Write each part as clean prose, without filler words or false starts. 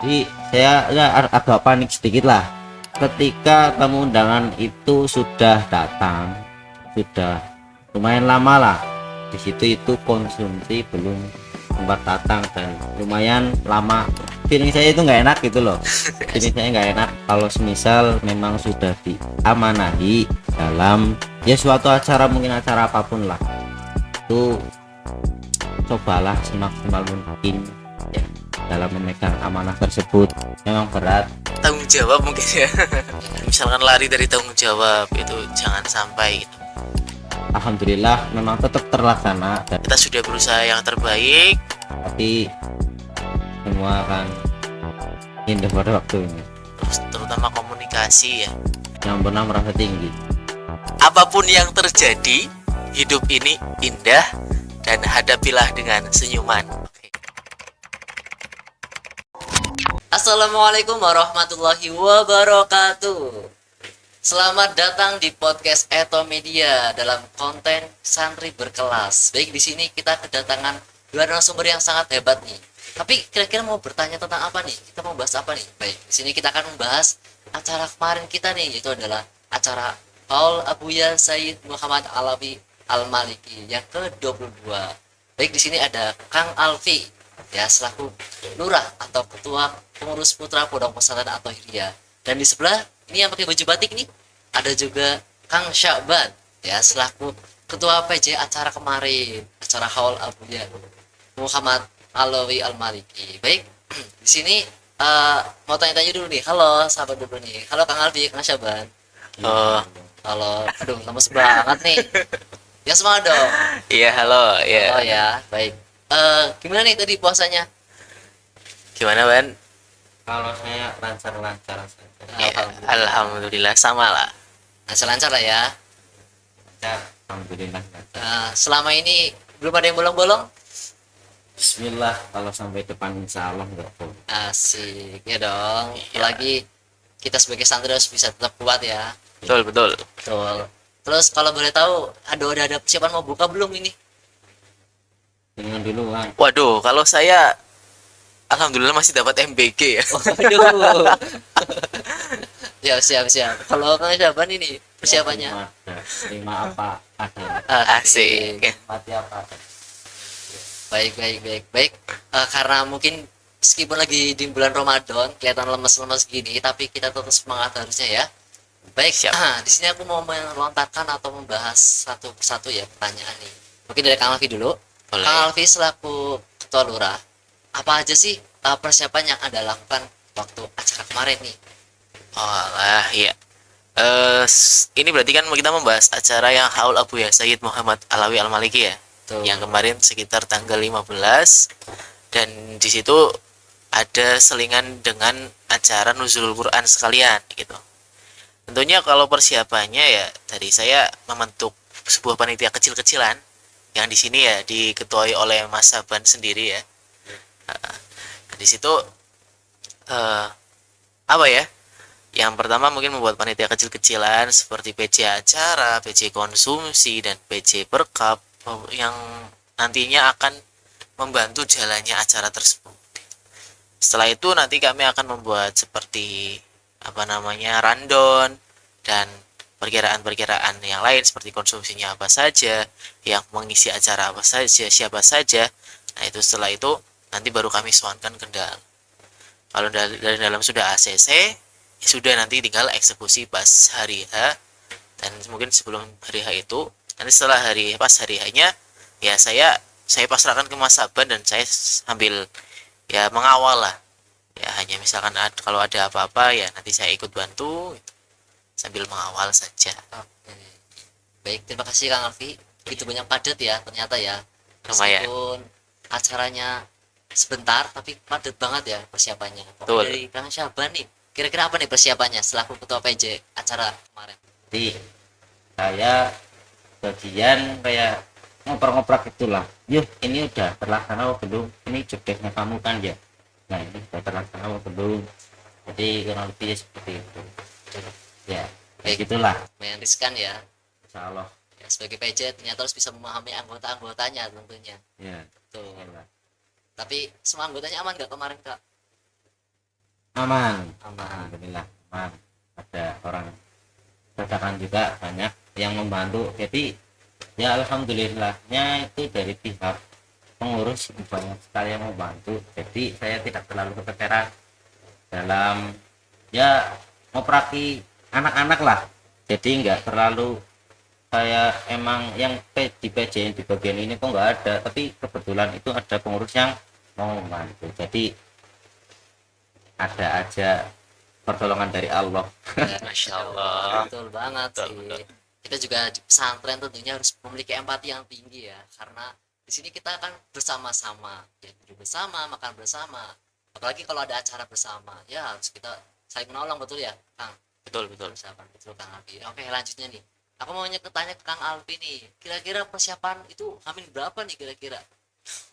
Jadi saya ya, agak panik sedikit lah ketika tamu undangan itu sudah datang, sudah lumayan lama lah di situ, itu konsumsi belum sempat datang dan lumayan lama. Feeling saya itu nggak enak gitu loh. Feeling saya nggak enak kalau semisal memang sudah diamanahi dalam ya suatu acara, mungkin acara apapun lah, itu cobalah semaksimal mungkin ya dalam memegang amanah tersebut. Memang berat. Tanggung jawab mungkin ya. Misalkan lari dari tanggung jawab itu jangan sampai gitu. Alhamdulillah memang tetap terlaksana, dan Kita sudah berusaha yang terbaik. tapi semua akan indah pada waktunya. Terus terutama komunikasi ya. Yang benar merasa tinggi. Apapun yang terjadi, hidup ini indah dan hadapilah dengan senyuman. Assalamualaikum warahmatullahi wabarakatuh. Selamat datang di podcast Eto Media dalam konten santri berkelas. Baik, di sini kita kedatangan dua narasumber yang sangat hebat nih. Tapi kira-kira mau bertanya tentang apa nih? Kita mau bahas apa nih? Baik, di sini kita akan membahas acara kemarin kita nih, yaitu adalah acara Haul Abuya Sayyid Muhammad Alawi Al-Maliki yang ke-22. Baik, di sini ada Kang Alfi ya selaku lurah atau ketua pengurus putra Pondok Pesantren At-Thahiriyah. Dan di sebelah ini yang pakai baju batik nih ada juga Kang Syakban ya selaku ketua PJ acara kemarin, acara Haul Abuya Muhammad Alawi Al-Maliki. Baik, di sini mau tanya-tanya dulu nih. Halo, sahabat dulu nih. Halo Kang Alfi, Kang Syakban. Oh, Halo, aduh lemes banget nih. Ya semangat dong. iya halo, Oh ya. ya, baik. Gimana nih tadi puasanya? Gimana, Ban? Kalau saya lancar-lancar saja. Ya, alhamdulillah sama lah. Lancar lah ya. Ya, alhamdulillah. Selama ini belum ada yang bolong-bolong? Bismillah, kalau sampai depan insya Allah enggak boleh. Asik Ya dong. Iya. Apalagi kita sebagai santri harus bisa tetap kuat ya. Betul, betul. Betul. Terus kalau boleh tahu, ada persiapan mau buka belum ini? Dengan duluan. Waduh, kalau saya alhamdulillah masih dapat MBG ya. Waduh. Ya siap siap. Kalau Kang Syaban ini persiapannya? Terima apa ada, Asik. mati apa ada. Baik baik baik baik. Karena mungkin meskipun lagi di bulan Ramadan kelihatan lemes-lemes gini, tapi kita tetap semangat harusnya ya. Baik, Siap. di sini aku mau melontarkan atau membahas satu persatu ya pertanyaan nih. Mungkin dari Kang Alfi dulu. Boleh. Kang Alfi selaku ketua lurah, apa aja sih persiapan yang Anda lakukan waktu acara kemarin nih? Oh lah, iya. Ini berarti kan kita membahas acara yang Haul Abuya Sayyid Muhammad Alawi Al-Maliki ya. Tuh. Yang kemarin sekitar tanggal 15, dan di situ ada selingan dengan acara Nuzulul Quran sekalian gitu. Tentunya kalau persiapannya ya dari saya membentuk sebuah panitia kecil-kecilan yang di sini ya diketuai oleh Mas Saban sendiri ya. Nah, di situ apa ya? Yang pertama mungkin membuat panitia kecil-kecilan seperti PC acara, PC konsumsi, dan PC perkap yang nantinya akan membantu jalannya acara tersebut. Setelah itu nanti kami akan membuat seperti rundown dan perkiraan-perkiraan yang lain seperti konsumsinya apa saja, yang mengisi acara apa saja, siapa saja. Nah, itu setelah itu nanti baru kami soankan ke dalam. Kalau dari dalam sudah ACC, ya sudah nanti tinggal eksekusi pas hari H, dan mungkin sebelum hari H itu nanti setelah pas hari H-nya ya saya pasrahkan ke Mas Saban dan saya sambil ya mengawal lah ya, hanya misalkan kalau ada apa-apa ya nanti saya ikut bantu gitu, sambil mengawal saja. Oke. Baik, terima kasih Kang Alfi. Begitu banyak padat ya ternyata ya. Lumayan. Meskipun acaranya sebentar tapi padat banget ya persiapannya. Betul. Dari Kang Syaban nih, kira-kira apa nih persiapannya selaku ketua PJ acara kemarin? Jadi saya bagian kayak ngoper-ngoper gitulah. Yuk, ini udah terlaksana atau belum? Ini jobdesknya kamu kan ya. Nah, ini sudah terlaksana atau belum? Jadi kurang lebih seperti itu. Ya, kayak gitulah. Lumayan riskan ya. Insya Allah. Ya, sebagai PJ ternyata harus bisa memahami anggota-anggotanya tentunya. Ya, Tuh. ya. Tapi semua anggotanya aman nggak kemarin Kak? aman. Aman. Alhamdulillah aman. Ada orang dadakan juga banyak yang membantu, jadi ya alhamdulillahnya itu dari pihak pengurus itu banyak sekali yang membantu, jadi saya tidak terlalu keteteran dalam ya ngoperasi anak-anak lah, jadi nggak terlalu kayak emang yang di PJN di bagian ini kok nggak ada, tapi kebetulan itu ada pengurus yang mau membantu, jadi ada aja pertolongan dari Allah. Ya, Masya Allah. betul banget Betul, sih. betul. Kita juga di pesantren tentunya harus memiliki empati yang tinggi ya, karena di sini kita akan bersama-sama, ya duduk bersama, makan bersama. Apalagi kalau ada acara bersama, ya harus kita saling menolong, betul ya, Kang? Betul, betul. Misalkan betul Kang Alfi. Oke, lanjutnya nih. Aku mau tanya ke Kang Alfi nih. Kira-kira persiapan itu hamin berapa nih kira-kira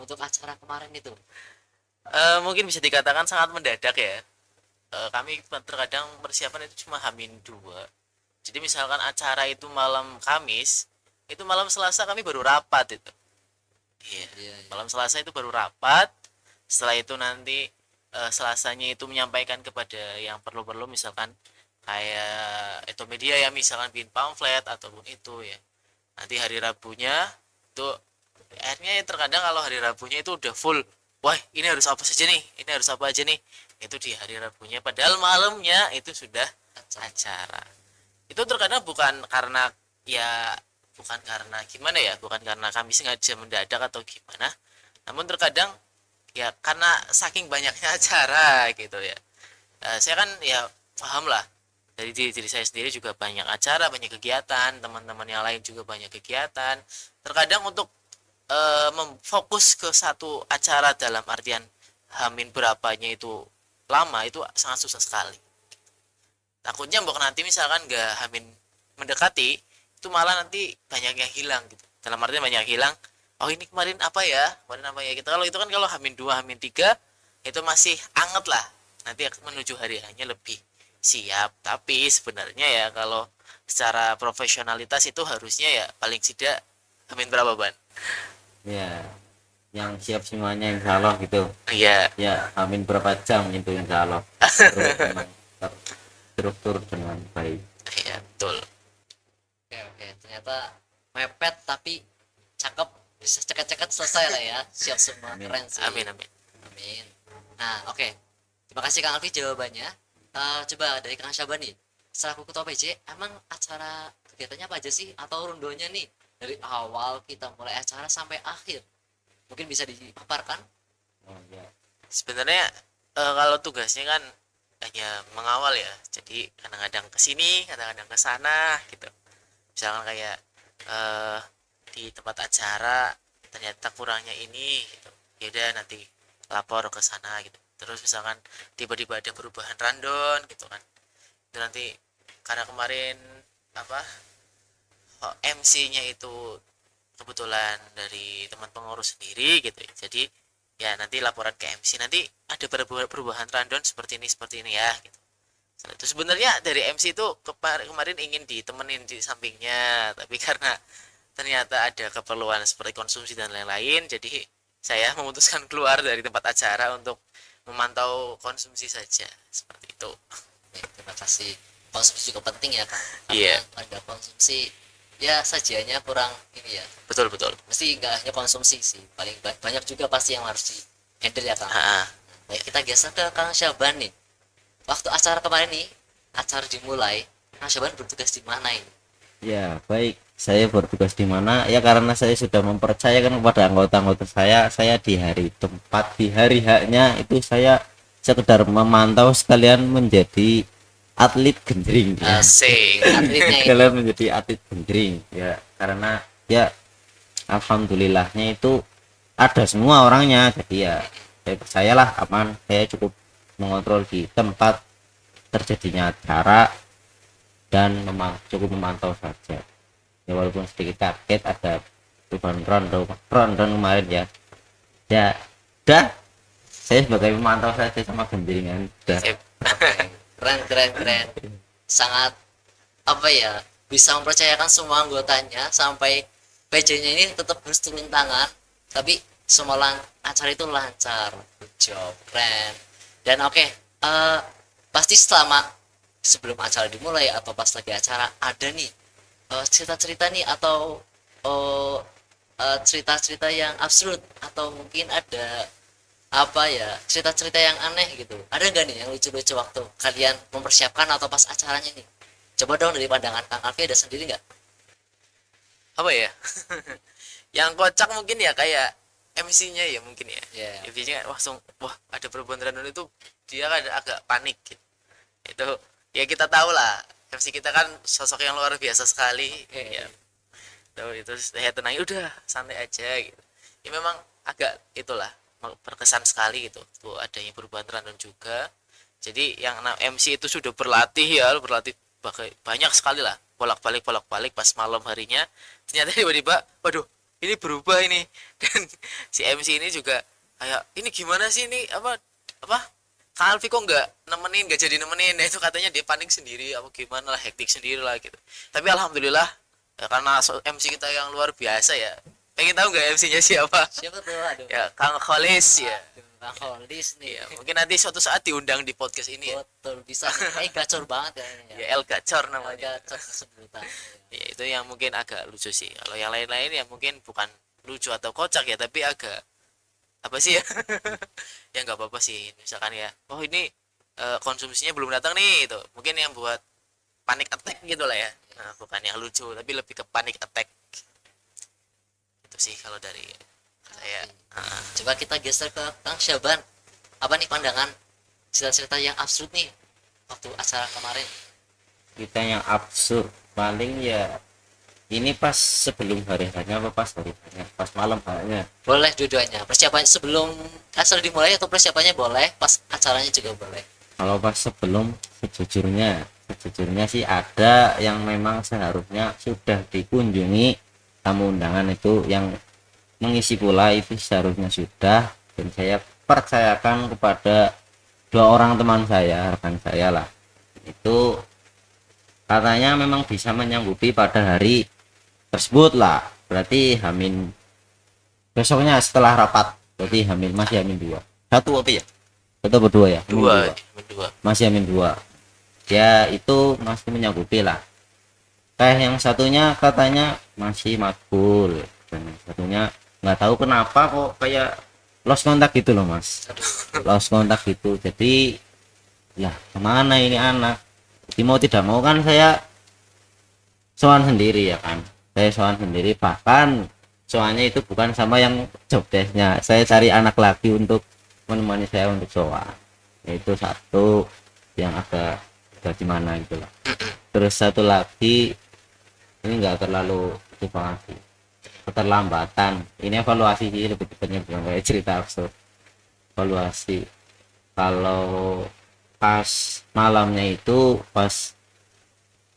untuk acara kemarin itu? Mungkin bisa dikatakan sangat mendadak ya. Kami terkadang persiapan itu cuma H-2. Jadi misalkan acara itu malam Kamis, itu malam Selasa kami baru rapat itu. Iya. Iya, iya. Malam Selasa itu baru rapat. Setelah itu nanti Selasanya itu menyampaikan kepada yang perlu-perlu, misalkan kayak itu media ya, misalkan bikin pamflet ataupun itu ya. Nanti hari Rabunya itu akhirnya ya, terkadang kalau hari Rabunya itu udah full. Wah, ini harus apa saja nih? Ini harus apa aja nih? Itu di hari Rabunya, padahal malamnya itu sudah acara. Itu terkadang bukan karena ya, bukan karena gimana ya, bukan karena kami sengaja mendadak atau gimana, namun terkadang ya karena saking banyaknya acara gitu ya. Saya kan ya paham lah, dari diri saya sendiri juga banyak acara, banyak kegiatan, teman-teman yang lain juga banyak kegiatan. Terkadang untuk memfokus ke satu acara dalam artian hamin berapanya itu lama, itu sangat susah sekali. Takutnya mbok nanti misalkan nggak hamin mendekati, itu malah nanti banyak yang hilang gitu. Dalam artian banyak yang hilang. Oh, ini kemarin apa ya? Kemarin apa ya? Kita kalau itu kan kalau H-2, H-3 itu masih anget lah. Nanti menuju hari hanya lebih siap. Tapi sebenarnya ya kalau secara profesionalitas itu harusnya ya paling tidak H- berapa, Ban? Ya yang siap semuanya insya Allah gitu. Iya, Ya amin berapa jam itu insya Allah. Terus memang terstruktur dengan baik. iya betul. Oke, oke. Ternyata mepet tapi cakep, bisa ceket-ceket selesai lah ya. Siap semua, Amin. keren sih. Amin, amin. Amin. Nah, oke. Terima kasih Kang Alfi jawabannya. Coba dari Kang Syaban nih. Selaku ketua PJ, emang acara kegiatannya apa aja sih? Atau rundonya nih dari awal kita mulai acara sampai akhir? Mungkin bisa dipaparkan? Oh, ya. Sebenarnya kalau tugasnya kan hanya mengawal ya. Jadi kadang-kadang ke sini, kadang-kadang ke sana gitu. Misalkan kayak di tempat acara ternyata kurangnya ini gitu. Ya udah nanti lapor ke sana gitu. Terus misalkan tiba-tiba ada perubahan rundown gitu kan. Itu nanti karena kemarin apa MC-nya itu kebetulan dari teman pengurus sendiri gitu ya. Jadi ya nanti laporan ke MC, nanti ada perubahan rundown seperti ini ya gitu. Itu sebenarnya dari MC itu kemarin ingin ditemenin di sampingnya, tapi karena ternyata ada keperluan seperti konsumsi dan lain-lain, jadi saya memutuskan keluar dari tempat acara untuk memantau konsumsi saja seperti itu. Oke, terima kasih. Konsumsi juga penting ya Kang. Karena Iya. ada konsumsi ya sajiannya kurang ini ya. Betul betul. Mesti nggak hanya konsumsi sih, paling banyak juga pasti yang harus di handle ya Kang. Ah, Baik, kita geser ke Kang Syaban nih. Waktu acara kemarin nih, acara dimulai, Kang Syaban bertugas di mana ini? Ya baik, saya bertugas di mana ya, karena saya sudah mempercayakan kepada anggota-anggota saya di hari tempat, di hari haknya itu saya sekedar memantau sekalian menjadi atlet gendring ya. asik. Atletnya ini. Sekalian menjadi atlet gendring ya, karena ya alhamdulillahnya itu ada semua orangnya, jadi ya saya percayalah aman, saya cukup mengontrol di tempat terjadinya acara dan cukup memantau saja ya, walaupun sedikit kaget ada perubahan rundown kemarin ya. Ya udah, saya sebagai pemantau saja sama gendringan udah. Sip. Oke, keren. Sangat apa ya, bisa mempercayakan semua anggotanya sampai PJ-nya ini tetap harus turun tangan, tapi semua acara itu lancar. Good job, keren. Dan oke, eh, pasti selama sebelum acara dimulai atau pas lagi acara ada nih cerita-cerita nih atau eh, cerita-cerita yang absurd atau mungkin ada apa ya cerita-cerita yang aneh gitu, ada nggak nih yang lucu-lucu waktu kalian mempersiapkan atau pas acaranya nih? Coba dong dari pandangan Kang Alfi, ada sendiri nggak? Apa ya? Yang kocak mungkin ya kayak MC-nya ya mungkin ya. Ya. MC-nya langsung wah ada perempuan random itu dia kan agak panik gitu. Itu ya kita tahu lah MC kita kan sosok yang luar biasa sekali. Ya tahu itu saya tenang udah santai aja gitu. Ya memang agak itulah berkesan sekali gitu. Tuh adanya perubahan random juga. Jadi yang MC itu sudah berlatih ya, berlatih banyak sekali lah bolak-balik pas malam harinya ternyata tiba-tiba waduh ini berubah ini dan si MC ini juga kayak ini gimana sih ini apa Kang Alfi kok nggak jadi nemenin. Nah, itu katanya dia panik sendiri apa gimana lah, hektik sendiri lah gitu. Tapi alhamdulillah ya, karena MC kita yang luar biasa ya. Pengen tahu nggak MC-nya siapa? Siapa tuh? Aduh. Ya Kang Kholis ya. Kang Kholis nih. Ya, mungkin nanti suatu saat diundang di podcast ini ya. Betul, bisa nih. Gacor banget kayaknya Ya El Gacor namanya. Gacor sebutan. Ya itu yang mungkin agak lucu sih. Kalau yang lain-lain ya mungkin bukan lucu atau kocak ya, tapi agak apa sih ya? Ya nggak apa-apa sih. Misalkan ya, oh ini konsumsinya belum datang nih itu. Mungkin yang buat panic attack gitu lah ya. Nah, bukan yang lucu, tapi lebih ke panic attack. Itu sih kalau dari saya. Coba kita geser ke Kang Syaban. Apa nih pandangan cerita-cerita yang absurd nih waktu acara kemarin? Kita yang absurd paling ya ini pas sebelum hari hanya apa pas hari hanya pas malam hanya. Boleh dua-duanya. Persiapannya sebelum acara dimulai atau persiapannya boleh, pas acaranya juga boleh. Kalau pas sebelum sejujurnya sih ada yang memang seharusnya sudah dikunjungi tamu undangan itu yang mengisi pula itu seharusnya sudah, dan saya percayakan kepada 2 orang teman saya, rekan saya lah, itu katanya memang bisa menyanggupi pada hari tersebut lah, berarti Hamin besoknya setelah rapat, berarti masih Hamin 2 satu apa ya, atau berdua ya, Dua. masih Hamin 2 ya, itu masih menyanggupi lah. Kayak yang satunya katanya masih makbul, dan yang satunya nggak tahu kenapa kok kayak lost kontak gitu loh mas, lost kontak gitu. Jadi ya kemana ini anak, jadi mau tidak mau kan saya sowan sendiri ya kan, saya sowan sendiri, bahkan soalnya itu bukan sama yang job desknya, saya cari anak lagi untuk menemani saya untuk sowan, itu satu yang agak gimana gitu lah. Terus satu lagi ini enggak terlalu evaluasi, keterlambatan ini evaluasi sih lebih tepatnya, bukan kayak cerita absurd, evaluasi. Kalau pas malamnya itu pas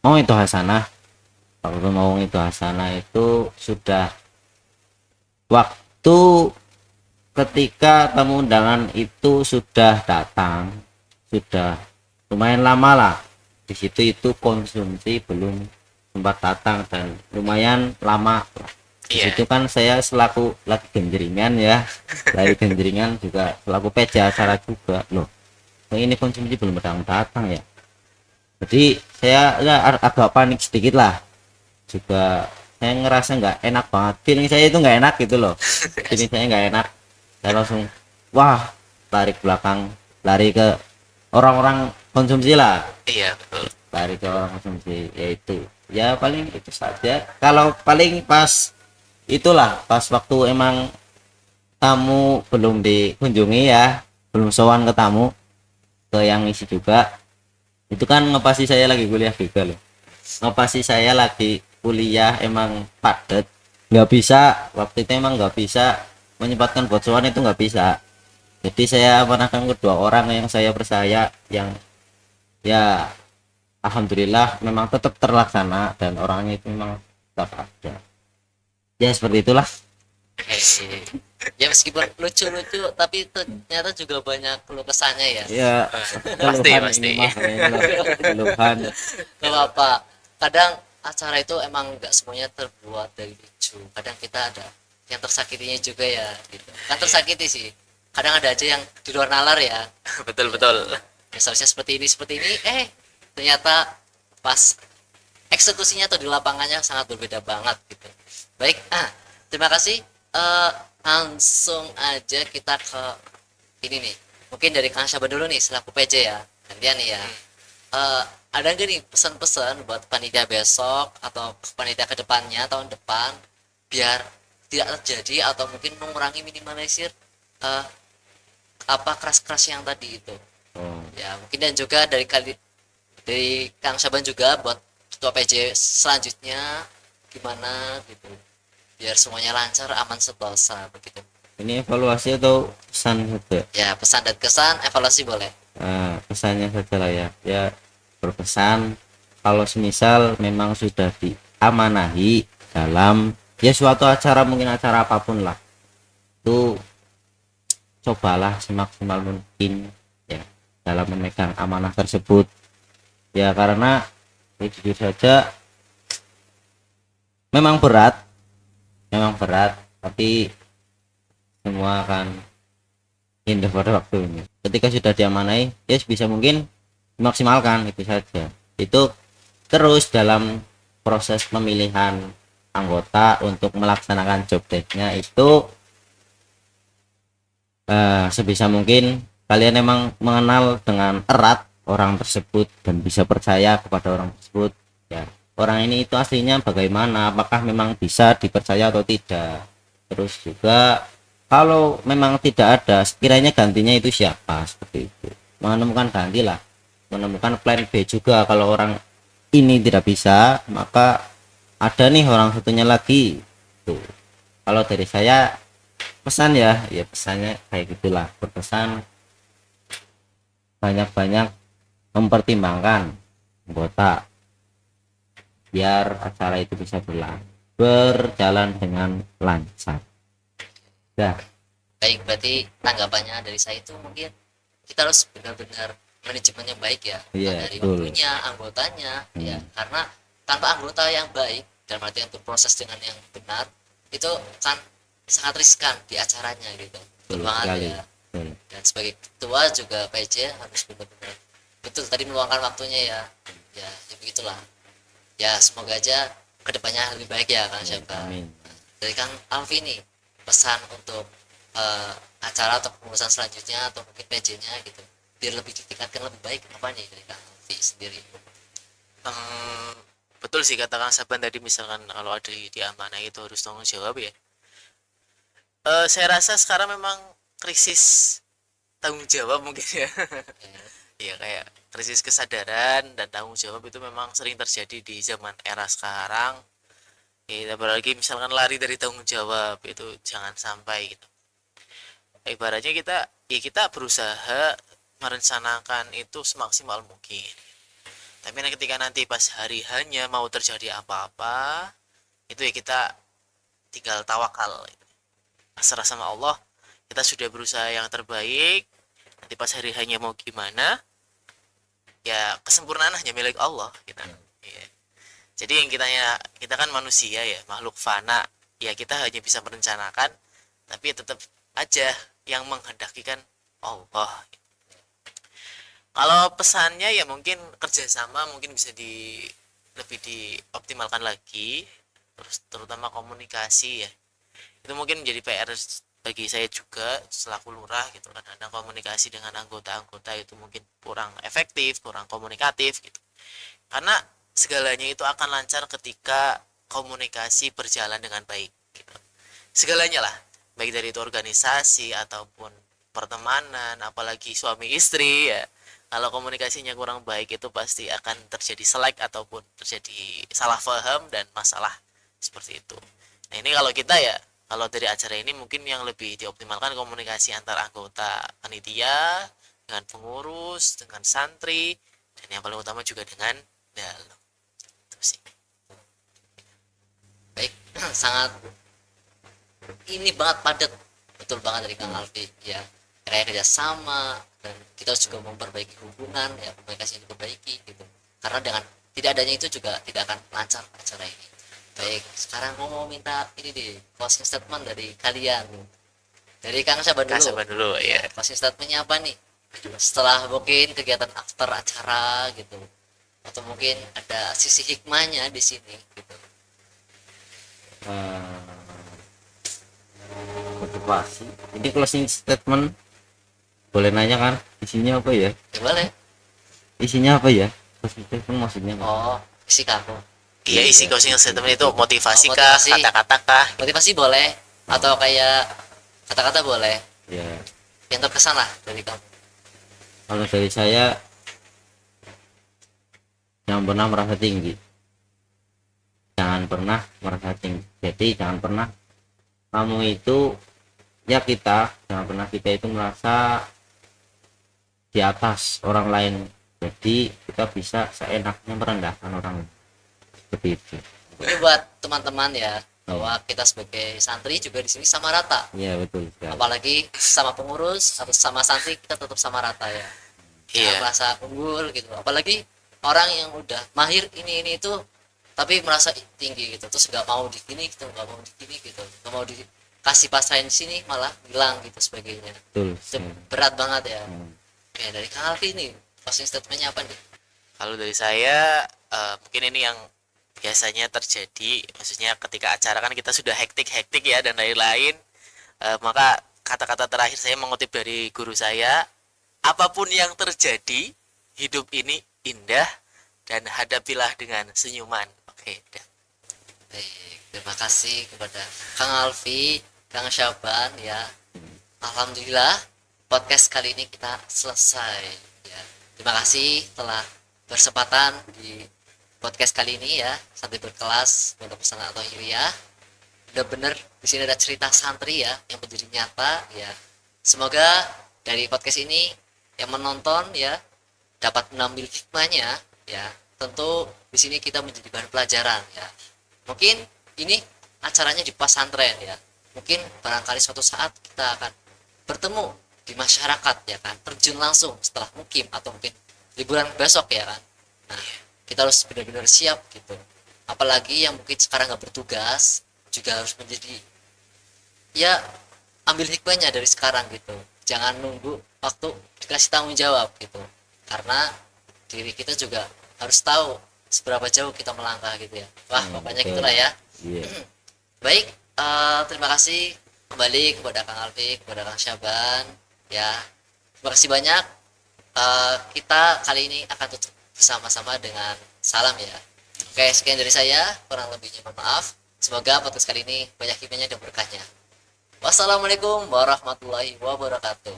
mau itu hasanah, waktu mau itu hasanah itu sudah waktu ketika tamu undangan itu sudah datang, sudah lumayan lama lah di situ, itu konsumsi belum sempat datang dan lumayan lama. Di situ kan saya selaku lagi genjeringan ya, lagi genjeringan juga selaku peja acara juga loh, ini konsumsi belum datang ya, jadi saya ya agak panik sedikit lah, juga saya ngerasa nggak enak banget, feeling saya itu nggak enak gitu loh, feeling saya nggak enak, saya langsung wah lari ke belakang, lari ke orang-orang konsumsi lah. Iya betul. Lari ke orang konsumsi, yaitu ya paling itu saja. Kalau paling pas itulah pas waktu emang tamu belum dikunjungi ya, belum sowan ke tamu, ke yang isi juga, itu kan ngepasti saya lagi kuliah juga loh, ngepasti saya lagi kuliah emang padat, nggak bisa waktu itu, emang nggak bisa menyempatkan buat sowan, itu nggak bisa. Jadi saya menangkan kedua orang yang saya percaya, yang ya alhamdulillah memang tetap terlaksana dan orangnya itu memang tetap ada. Ya seperti itulah. Ya meskipun lucu-lucu tapi ternyata juga banyak keluh kesahnya ya. Ya Pasti. keluhan. Gak apa-apa, kadang acara itu emang nggak semuanya terbuat dari lucu, kadang kita ada yang tersakitinya juga ya gitu kan, tersakiti sih kadang, ada aja yang di luar nalar ya. Betul. seharusnya seperti ini ternyata pas eksekusinya atau di lapangannya sangat berbeda banget gitu. Baik, terima kasih. Langsung aja kita ke ini nih, mungkin dari Kang Syaban dulu nih selaku PJ ya, gantian nih ya. Ada nggak nih pesan-pesan buat panitia besok atau panitia kedepannya tahun depan biar tidak terjadi atau mungkin mengurangi minimalisir apa keras-keras yang tadi itu Oh, ya, mungkin. Dan juga dari Kang Syaban juga buat ketua PJ selanjutnya gimana gitu biar semuanya lancar, aman, sentosa begitu ini evaluasi atau pesan saja? ya. Pesan dan kesan, evaluasi boleh. Pesannya saja lah ya. Ya, berpesan kalau semisal memang sudah diamanahi dalam ya suatu acara, mungkin acara apapun lah, itu cobalah semaksimal mungkin ya dalam memegang amanah tersebut ya, karena ya, jujur saja memang berat, tapi semua akan indah pada waktunya. Ketika sudah diamanai ya bisa mungkin dimaksimalkan, itu saja. Itu terus dalam proses pemilihan anggota untuk melaksanakan job desk-nya itu sebisa mungkin kalian emang mengenal dengan erat orang tersebut dan bisa percaya kepada orang tersebut ya, orang ini itu aslinya bagaimana, apakah memang bisa dipercaya atau tidak. Terus juga kalau memang tidak ada, sekiranya gantinya itu siapa, seperti itu. Menemukan gantilah, menemukan plan B juga. Kalau orang ini tidak bisa, maka ada nih orang satunya lagi tuh. Kalau dari saya pesan ya pesannya kayak gitulah, berpesan banyak-banyak mempertimbangkan anggota biar acara itu bisa berjalan dengan lancar. Dah. Baik, berarti tanggapannya dari saya itu mungkin kita harus benar-benar manajemennya baik ya, Iya, dari betul. waktunya, anggotanya ya, karena tanpa anggota yang baik dalam artian untuk proses dengan yang benar itu kan sangat riskan di acaranya gitu. Betul banget sekali. ya. Betul. Dan sebagai ketua juga PJ harus benar-benar betul tadi meluangkan waktunya ya. Ya begitulah. Ya semoga aja kedepannya lebih baik ya Kang Syabda. Amin. Dari Kang Alfi nih pesan untuk acara atau pengurusan selanjutnya atau mungkin PJ-nya gitu biar lebih ditingkatkan lebih baik apa nih dari Kang Alfi sendiri? Betul sih kata Kang Saban tadi, misalkan kalau ada di amanah itu harus tanggung jawab ya. Saya rasa sekarang memang krisis tanggung jawab mungkin ya. Iya, kayak krisis kesadaran dan tanggung jawab itu memang sering terjadi di zaman era sekarang. Ya, apalagi misalkan lari dari tanggung jawab itu jangan sampai gitu. Ibaratnya kita berusaha merencanakan itu semaksimal mungkin. Tapi ketika nanti pas hari hanya mau terjadi apa-apa, itu ya kita tinggal tawakal. Pasrah sama Allah, kita sudah berusaha yang terbaik. Nanti pas hari hanya mau gimana, ya kesempurnaan hanya milik Allah kita. Ya. Jadi yang kita kan manusia ya, makhluk fana. Ya kita hanya bisa merencanakan, tapi tetap aja yang menghendaki kan Allah. Kalau pesannya ya mungkin kerjasama mungkin bisa lebih dioptimalkan lagi, terus terutama komunikasi ya. Itu mungkin menjadi PR bagi saya juga selaku lurah gitu kan, ada komunikasi dengan anggota-anggota itu mungkin kurang efektif, kurang komunikatif gitu. Karena segalanya itu akan lancar ketika komunikasi berjalan dengan baik gitu. Segalanya lah, baik dari itu organisasi ataupun pertemanan, apalagi suami istri ya. Kalau komunikasinya kurang baik itu pasti akan terjadi selek ataupun terjadi salah paham dan masalah seperti itu. Nah ini kalau dari acara ini mungkin yang lebih dioptimalkan komunikasi antar anggota panitia dengan pengurus, dengan santri, dan yang paling utama juga dengan dalam. Itu sih. Baik, sangat ini banget padat, betul banget dari Kang Alfi ya, kayak kerjasama dan kita juga memperbaiki hubungan ya, komunikasi yang diperbaiki gitu, karena dengan tidak adanya itu juga tidak akan lancar acara ini. Baik, sekarang mau minta ini deh closing statement dari kalian, dari Kang Syaban dulu. Kang Saban dulu ya. Closing statementnya apa nih setelah mungkin kegiatan after acara gitu, atau mungkin ada sisi hikmahnya di sini gitu. Motivasi ini closing statement, boleh nanya kan isinya apa ya? Ya boleh. Isinya apa ya? Closing statement maksudnya apa? Oh, isi kamu. Iya, isi closing statement itu motivasi Oh, kah, motivasi. kata-kata kah? Motivasi boleh, atau kayak kata-kata boleh, Ya, yang terkesan lah dari kamu. kalau dari saya, jangan pernah merasa tinggi, jangan pernah merasa tinggi. Jadi jangan pernah kamu itu, ya kita, jangan pernah kita itu merasa di atas orang lain. Jadi kita bisa seenaknya merendahkan orang, seperti itu. Ini buat teman-teman ya, bahwa kita sebagai santri juga di sini sama rata. Ya betul sekali. Apalagi sama pengurus atau sama santri, kita tetap sama rata ya. Iya. Jangan merasa unggul gitu. Apalagi orang yang udah mahir ini itu, tapi merasa tinggi gitu, terus nggak mau di sini gitu, nggak mau di sini gitu, nggak mau dikasih pasain di sini, malah bilang gitu sebagainya. Betul Itu sekali. berat banget ya. Hmm. Oke, dari Kang Alfi nih, closing statementnya apa nih? Kalau dari saya mungkin ini yang biasanya terjadi, maksudnya ketika acara kan kita sudah hektik-hektik ya dan lain-lain. Maka kata-kata terakhir saya mengutip dari guru saya, apapun yang terjadi, hidup ini indah dan hadapilah dengan senyuman. Oke, udah. Baik, terima kasih kepada Kang Alfi, Kang Syaban ya. Alhamdulillah podcast kali ini kita selesai ya. Terima kasih telah bersempatan di podcast kali ini ya, santri berkelas Pondok Pesantren At-Thahiriyah. Benar-benar di sini ada cerita santri ya yang menjadi nyata ya. Semoga dari podcast ini yang menonton ya dapat mengambil hikmahnya ya. Tentu di sini kita menjadi bahan pelajaran ya. Mungkin ini acaranya di pesantren ya. Mungkin barangkali suatu saat kita akan bertemu di masyarakat ya kan, terjun langsung setelah mukim atau mungkin liburan besok ya kan. Nah, kita harus benar-benar siap gitu. Apalagi yang mungkin sekarang nggak bertugas juga harus menjadi, ya, ambil hikmahnya dari sekarang gitu. Jangan nunggu waktu dikasih tanggung jawab gitu, karena diri kita juga harus tahu seberapa jauh kita melangkah gitu ya. Wah, pokoknya betul. gitulah ya. Iya. Baik, terima kasih kembali kepada Kang Alfi, kepada Kang Syaban ya. Terima kasih banyak. Kita kali ini akan tutup bersama-sama dengan salam ya. Oke, sekian dari saya, kurang lebihnya mohon maaf. Semoga podcast kali ini banyak hikmahnya dan berkahnya. Wassalamualaikum warahmatullahi wabarakatuh.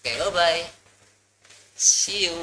Oke, bye bye. See you.